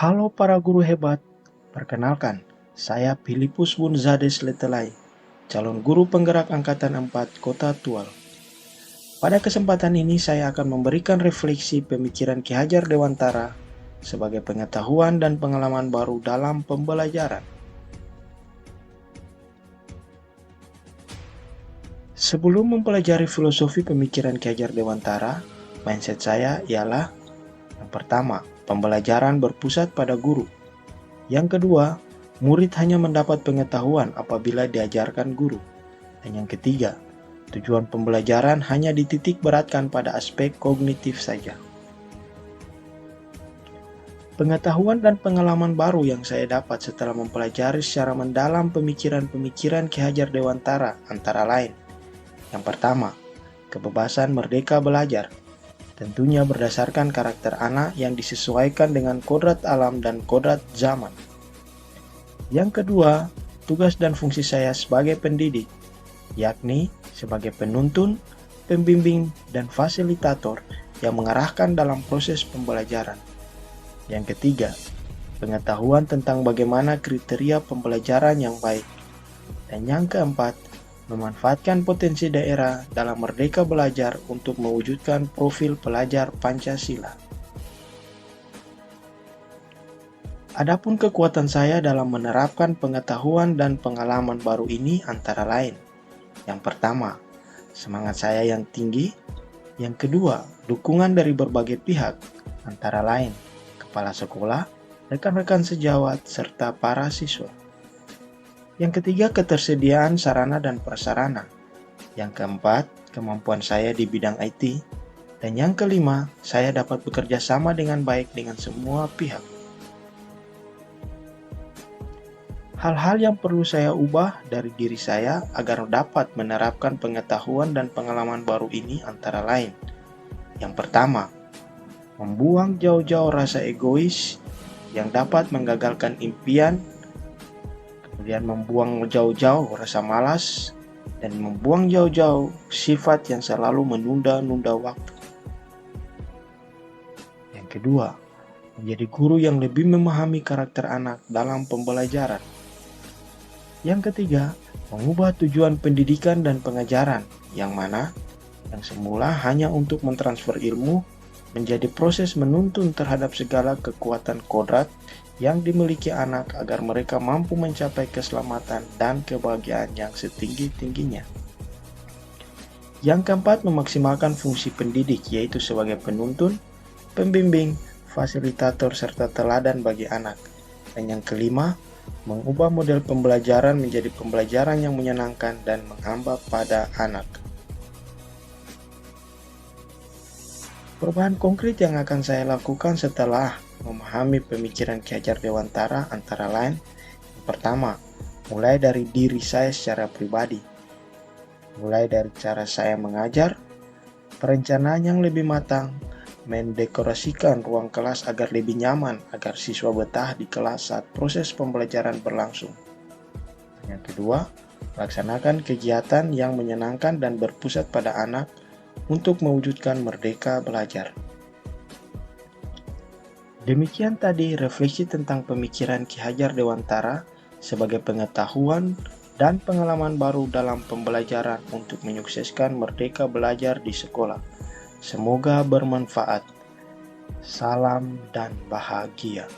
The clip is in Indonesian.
Halo para guru hebat, perkenalkan, saya Filipus Bunzades Letelai, calon guru penggerak Angkatan 4 Kota Tual. Pada kesempatan ini saya akan memberikan refleksi pemikiran Ki Hajar Dewantara sebagai pengetahuan dan pengalaman baru dalam pembelajaran. Sebelum mempelajari filosofi pemikiran Ki Hajar Dewantara, mindset saya ialah yang pertama, pembelajaran berpusat pada guru. Yang kedua, murid hanya mendapat pengetahuan apabila diajarkan guru. Dan yang ketiga, tujuan pembelajaran hanya dititik beratkan pada aspek kognitif saja. Pengetahuan dan pengalaman baru yang saya dapat setelah mempelajari secara mendalam pemikiran-pemikiran Ki Hajar Dewantara antara lain. Yang pertama, kebebasan merdeka belajar. Tentunya berdasarkan karakter anak yang disesuaikan dengan kodrat alam dan kodrat zaman. Yang kedua, tugas dan fungsi saya sebagai pendidik, yakni sebagai penuntun, pembimbing, dan fasilitator yang mengarahkan dalam proses pembelajaran. Yang ketiga, pengetahuan tentang bagaimana kriteria pembelajaran yang baik. Dan yang keempat, memanfaatkan potensi daerah dalam merdeka belajar untuk mewujudkan profil pelajar Pancasila. Adapun kekuatan saya dalam menerapkan pengetahuan dan pengalaman baru ini antara lain. Yang pertama, semangat saya yang tinggi. Yang kedua, dukungan dari berbagai pihak, antara lain kepala sekolah, rekan-rekan sejawat, serta para siswa. Yang ketiga, ketersediaan sarana dan prasarana. Yang keempat, kemampuan saya di bidang IT. Dan yang kelima, saya dapat bekerja sama dengan baik dengan semua pihak. Hal-hal yang perlu saya ubah dari diri saya agar dapat menerapkan pengetahuan dan pengalaman baru ini antara lain. Yang pertama, membuang jauh-jauh rasa egois yang dapat menggagalkan impian, kemudian membuang jauh-jauh rasa malas, dan membuang jauh-jauh sifat yang selalu menunda-nunda waktu. Yang kedua, menjadi guru yang lebih memahami karakter anak dalam pembelajaran. Yang ketiga, mengubah tujuan pendidikan dan pengajaran, yang mana yang semula hanya untuk mentransfer ilmu menjadi proses menuntun terhadap segala kekuatan kodrat yang dimiliki anak agar mereka mampu mencapai keselamatan dan kebahagiaan yang setinggi-tingginya. Yang keempat, memaksimalkan fungsi pendidik, yaitu sebagai penuntun, pembimbing, fasilitator, serta teladan bagi anak. Dan yang kelima, mengubah model pembelajaran menjadi pembelajaran yang menyenangkan dan menghamba pada anak. Perubahan konkret yang akan saya lakukan setelah memahami pemikiran Ki Hajar Dewantara antara lain, yang pertama, mulai dari diri saya secara pribadi. Mulai dari cara saya mengajar, perencanaan yang lebih matang, mendekorasikan ruang kelas agar lebih nyaman agar siswa betah di kelas saat proses pembelajaran berlangsung. Yang kedua, laksanakan kegiatan yang menyenangkan dan berpusat pada anak untuk mewujudkan merdeka belajar. Demikian tadi refleksi tentang pemikiran Ki Hajar Dewantara sebagai pengetahuan dan pengalaman baru dalam pembelajaran untuk menyukseskan merdeka belajar di sekolah. Semoga bermanfaat. Salam dan bahagia.